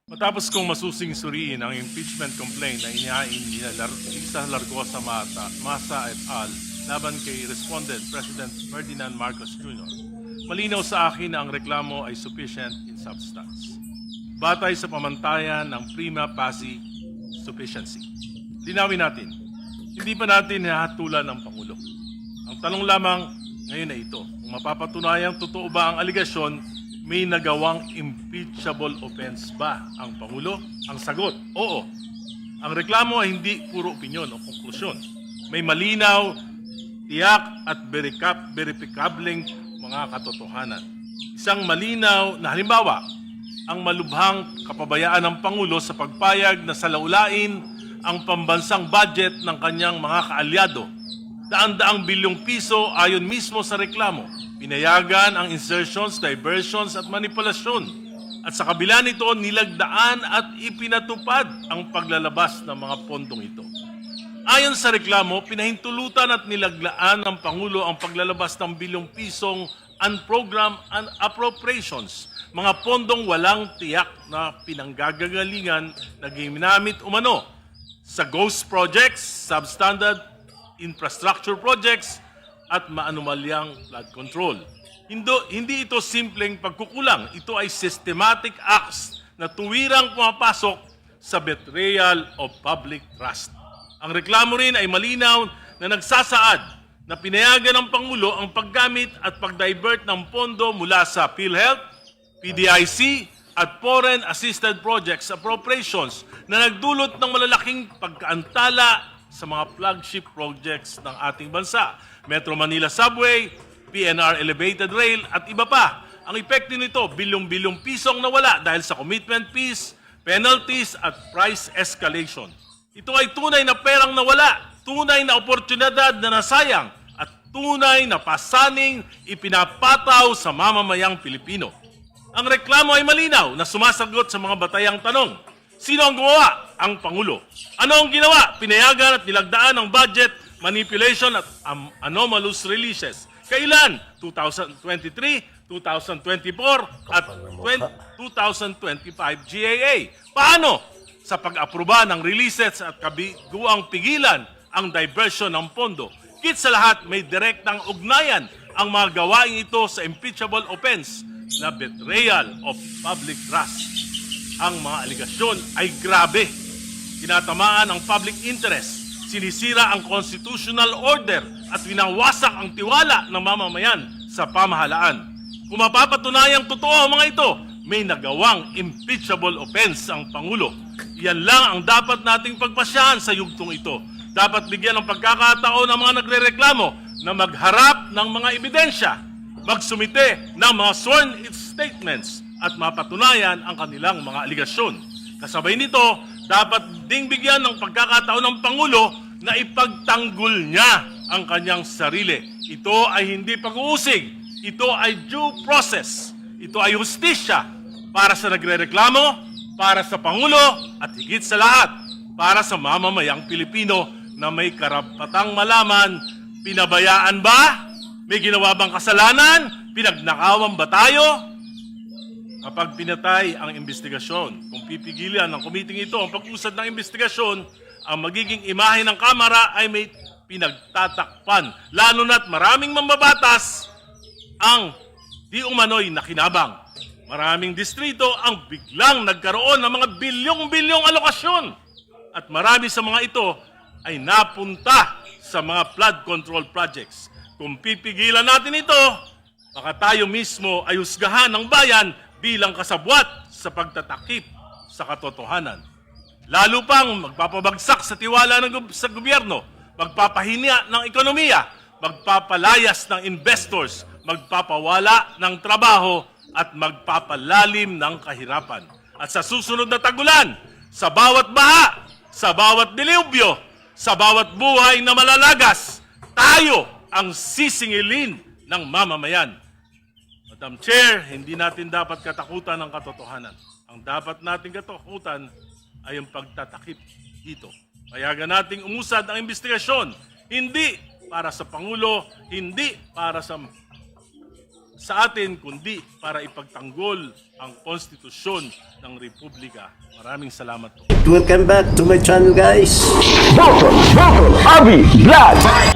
Matapos kong masusing suriin ang impeachment complaint na inihain ni Lisa Largosa Masa et al. Laban kay Respondent President Ferdinand Marcos Jr., malinaw sa akin na ang reklamo ay sufficient in substance. Batay sa pamantayan ng prima facie sufficiency. Linawin natin, hindi pa natin hahatulan ng Pangulo. Ang tanong lamang ngayon ay ito, kung mapapatunayang totoo ba ang aligasyon, may nagawang impeachable offense ba ang Pangulo? Ang sagot, oo. Ang reklamo ay hindi puro opinyon o konklusyon. May malinaw, tiyak at verifikableng mga katotohanan. Isang malinaw na halimbawa, ang malubhang kapabayaan ng Pangulo sa pagpayag na salaulain ang pambansang budget ng kanyang mga kaalyado. Daan-daang bilyong piso ayon mismo sa reklamo. Pinayagan ang insertions, diversions at manipulasyon. At sa kabila nito, nilagdaan at ipinatupad ang paglalabas ng mga pondong ito. Ayon sa reklamo, pinahintulutan at nilaglaan ng Pangulo ang paglalabas ng bilyong pisong unprogrammed and appropriations, mga pondong walang tiyak na pinanggagalingan na ginamit umano sa ghost projects, substandard infrastructure projects, at maanumalyang flood control. Hindi ito simpleng pagkukulang. Ito ay systematic acts na tuwirang pumapasok sa betrayal of public trust. Ang reklamo rin ay malinaw na nagsasaad na pinayagan ng Pangulo ang paggamit at pag-divert ng pondo mula sa PhilHealth, PDIC, at Foreign Assisted Projects Appropriations na nagdulot ng malalaking pagkaantala sa mga flagship projects ng ating bansa. Metro Manila Subway, PNR Elevated Rail at iba pa. Ang epekto nito, bilyong-bilyong pisong nawala dahil sa commitment fees, penalties at price escalation. Ito ay tunay na perang nawala, tunay na oportunidad na nasayang at tunay na pasaning ipinapataw sa mamamayang Pilipino. Ang reklamo ay malinaw na sumasagot sa mga batayang tanong. Sino ang gumawa? Ang Pangulo. Ano ang ginawa? Pinayagan at nilagdaan ang budget, manipulation at anomalous releases. Kailan? 2023, 2024 at 2025 GAA. Paano? Sa pag-aproba ng releases at kabiguang pigilan ang diversion ng pondo. Higit sa lahat, may direktang ugnayan ang mga gawain ito sa impeachable offense na betrayal of public trust. Ang mga aligasyon ay grabe. Tinatamaan ang public interest, sinisira ang constitutional order at winawasak ang tiwala ng mamamayan sa pamahalaan. Kung mapapatunayang totoo ang mga ito, may nagawang impeachable offense ang Pangulo. Iyan lang ang dapat nating pagpasyahan sa yugtong ito. Dapat bigyan ng pagkakataon ng mga nagrereklamo na magharap ng mga ebidensya, magsumite ng mga sworn statements at mapatunayan ang kanilang mga aligasyon. Kasabay nito, dapat ding bigyan ng pagkakataon ng Pangulo na ipagtanggol niya ang kanyang sarili. Ito ay hindi pag-uusig. Ito ay due process. Ito ay hustisya para sa nagrereklamo, para sa Pangulo, at higit sa lahat, para sa mamamayang Pilipino na may karapatang malaman, pinabayaan ba? May ginawa bang kasalanan? Pinagnakawan ba tayo? Kapag pinatay ang investigasyon, kung pipigilan ng komiting ito ang pag-usad ng investigasyon, ang magiging imahe ng Kamara ay may pinagtatakpan. Lalo na't maraming mambabatas ang di umano'y nakinabang. Maraming distrito ang biglang nagkaroon ng mga bilyong-bilyong alokasyon. At marami sa mga ito ay napunta sa mga flood control projects. Kung pipigilan natin ito, baka tayo mismo ay husgahan ng bayan bilang kasabwat sa pagtatakip sa katotohanan. Lalo pang magpapabagsak sa tiwala sa gobyerno, magpapahinya ng ekonomiya, magpapalayas ng investors, magpapawala ng trabaho at magpapalalim ng kahirapan. At sa susunod na tagulan, sa bawat baha, sa bawat dilubyo, sa bawat buhay na malalagas, tayo ang sisingilin ng mamamayan. Madam Chair, hindi natin dapat katakutan ang katotohanan. Ang dapat natin katakutan ay ang pagtatakip dito. Payagan nating umusad ang investigasyon, hindi para sa Pangulo, hindi para sa sa atin kundi para ipagtanggol ang konstitusyon ng Republika. Maraming salamat po. Welcome back to my channel, guys. Dr. Avi Vlog.